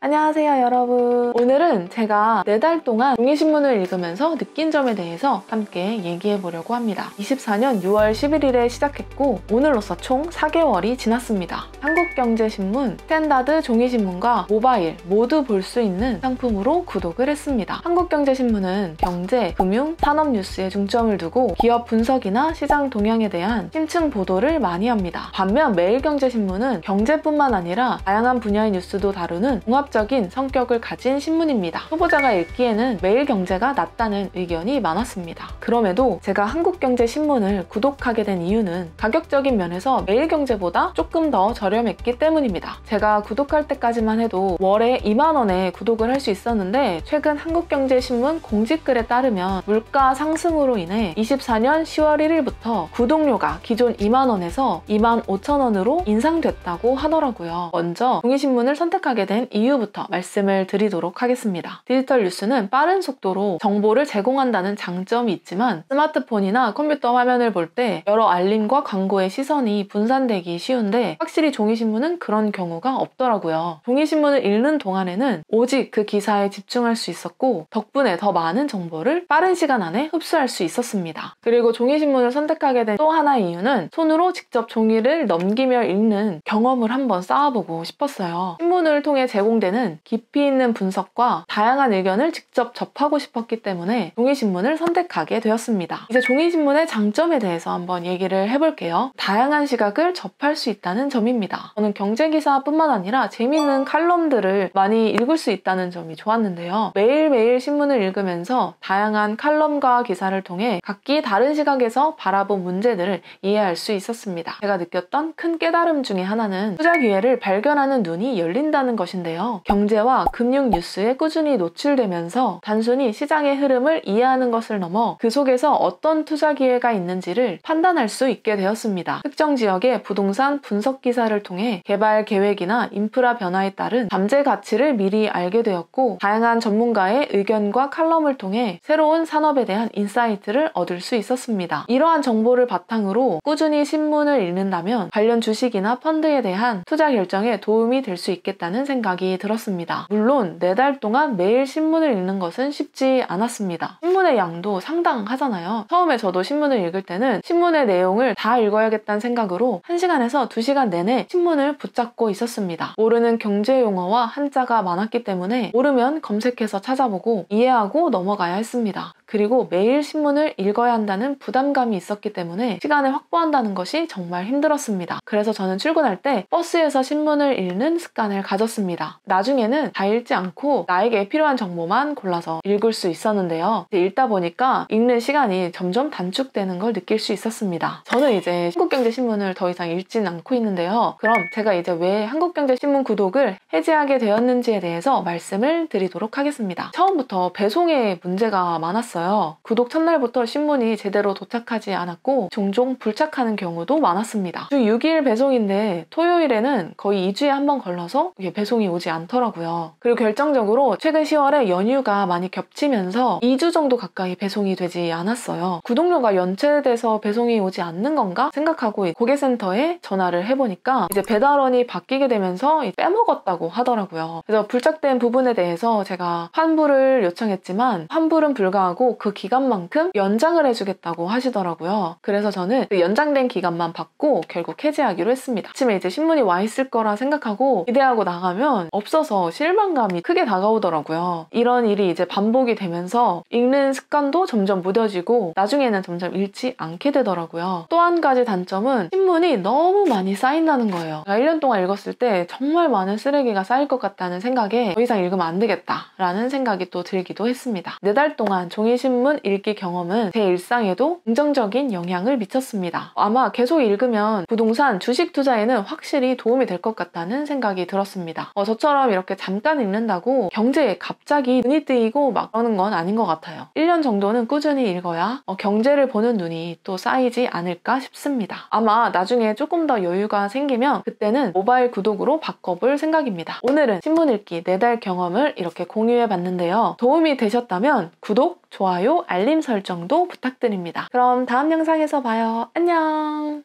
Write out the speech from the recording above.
안녕하세요 여러분. 오늘은 제가 4달 동안 종이신문을 읽으면서 느낀 점에 대해서 함께 얘기해 보려고 합니다. 24년 6월 11일에 시작했고 오늘로써 총 4개월이 지났습니다. 한국경제신문, 스탠다드 종이신문과 모바일 모두 볼 수 있는 상품으로 구독을 했습니다. 한국경제신문은 경제, 금융, 산업 뉴스에 중점을 두고 기업 분석이나 시장 동향에 대한 심층 보도를 많이 합니다. 반면 매일경제신문은 경제뿐만 아니라 다양한 분야의 뉴스도 다루는 종합적인 성격을 가진 신문입니다. 초보자가 읽기에는 매일경제가 낫다는 의견이 많았습니다. 그럼에도 제가 한국경제신문을 구독하게 된 이유는 가격적인 면에서 매일경제보다 조금 더 저렴했기 때문입니다. 제가 구독할 때까지만 해도 월에 2만 원에 구독을 할 수 있었는데 최근 한국경제신문 공지글에 따르면 물가 상승으로 인해 24년 10월 1일부터 구독료가 기존 2만 원에서 2만 5천 원으로 인상됐다고 하더라고요. 먼저 종이신문을 선택하게 된 이유부터 말씀을 드리도록 하겠습니다. 디지털 뉴스는 빠른 속도로 정보를 제공한다는 장점이 있지만 스마트폰이나 컴퓨터 화면을 볼 때 여러 알림과 광고의 시선이 분산되기 쉬운데 확실히 종이신문은 그런 경우가 없더라고요. 종이신문을 읽는 동안에는 오직 그 기사에 집중할 수 있었고 덕분에 더 많은 정보를 빠른 시간 안에 흡수할 수 있었습니다. 그리고 종이신문을 선택하게 된 또 하나의 이유는 손으로 직접 종이를 넘기며 읽는 경험을 한번 쌓아보고 싶었어요. 신문을 통해 제공되는 깊이 있는 분석과 다양한 의견을 직접 접하고 싶었기 때문에 종이신문을 선택하게 되었습니다. 이제 종이신문의 장점에 대해서 한번 얘기를 해볼게요. 다양한 시각을 접할 수 있다는 점입니다. 저는 경제기사뿐만 아니라 재미있는 칼럼들을 많이 읽을 수 있다는 점이 좋았는데요. 매일매일 신문을 읽으면서 다양한 칼럼과 기사를 통해 각기 다른 시각에서 바라본 문제들을 이해할 수 있었습니다. 제가 느꼈던 큰 깨달음 중에 하나는 투자 기회를 발견하는 눈이 열린다는 것인데요. 경제와 금융 뉴스에 꾸준히 노출되면서 단순히 시장의 흐름을 이해하는 것을 넘어 그 속에서 어떤 투자 기회가 있는지를 판단할 수 있게 되었습니다. 특정 지역의 부동산 분석 기사를 통해 개발 계획이나 인프라 변화에 따른 잠재 가치를 미리 알게 되었고 다양한 전문가의 의견과 칼럼을 통해 새로운 산업에 대한 인사이트를 얻을 수 있었습니다. 이러한 정보를 바탕으로 꾸준히 신문을 읽는다면 관련 주식이나 펀드에 대한 투자 결정에 도움이 될 수 있겠다는 생각이 들었습니다. 물론 4달 동안 매일 신문을 읽는 것은 쉽지 않았습니다. 신문의 양도 상당하잖아요. 처음에 저도 신문을 읽을 때는 신문의 내용을 다 읽어야겠다는 생각으로 1시간에서 2시간 내내 신문을 붙잡고 있었습니다. 모르는 경제 용어와 한자가 많았기 때문에 모르면 검색해서 찾아보고 이해하고 넘어가야 했습니다. 그리고 매일 신문을 읽어야 한다는 부담감이 있었기 때문에 시간을 확보한다는 것이 정말 힘들었습니다. 그래서 저는 출근할 때 버스에서 신문을 읽는 습관을 가졌습니다. 나중에는 다 읽지 않고 나에게 필요한 정보만 골라서 읽을 수 있었는데요. 읽다 보니까 읽는 시간이 점점 단축되는 걸 느낄 수 있었습니다. 저는 이제 한국경제신문을 더 이상 읽지는 않고 있는데요. 그럼 제가 이제 왜 한국경제신문 구독을 해지하게 되었는지에 대해서 말씀을 드리도록 하겠습니다. 처음부터 배송에 문제가 많았어요. 구독 첫날부터 신문이 제대로 도착하지 않았고 종종 불착하는 경우도 많았습니다. 주 6일 배송인데 토요일에는 거의 2주에 한 번 걸러서 배송이 오지 않더라고요. 그리고 결정적으로 최근 10월에 연휴가 많이 겹치면서 2주 정도 가까이 배송이 되지 않았어요. 구독료가 연체돼서 배송이 오지 않는 건가 생각하고 고객센터에 전화를 해보니까 이제 배달원이 바뀌게 되면서 빼먹었다고 하더라고요. 그래서 불착된 부분에 대해서 제가 환불을 요청했지만 환불은 불가하고 그 기간만큼 연장을 해주겠다고 하시더라고요. 그래서 저는 그 연장된 기간만 받고 결국 해지하기로 했습니다. 아침에 이제 신문이 와 있을 거라 생각하고 기대하고 나가면 없어서 실망감이 크게 다가오더라고요. 이런 일이 이제 반복이 되면서 읽는 습관도 점점 무뎌지고 나중에는 점점 읽지 않게 되더라고요. 또 한 가지 단점은 신문이 너무 많이 쌓인다는 거예요. 제가 1년 동안 읽었을 때 정말 많은 쓰레기가 쌓일 것 같다는 생각에 더 이상 읽으면 안 되겠다라는 생각이 또 들기도 했습니다. 4달 동안 종이신문 읽기 경험은 제 일상에도 긍정적인 영향을 미쳤습니다. 아마 계속 읽으면 부동산, 주식 투자에는 확실히 도움이 될 것 같다는 생각이 들었습니다. 저처럼 이렇게 잠깐 읽는다고 경제에 갑자기 눈이 뜨이고 막 그러는 건 아닌 것 같아요. 1년 정도는 꾸준히 읽어야 경제를 보는 눈이 또 쌓이지 않을까 싶습니다. 아마 나중에 조금 더 여유가 생기면 그때는 모바일 구독으로 바꿔볼 생각입니다. 오늘은 신문 읽기 4달 경험을 이렇게 공유해 봤는데요. 도움이 되셨다면 구독, 좋아요, 알림 설정도 부탁드립니다. 그럼 다음 영상에서 봐요. 안녕!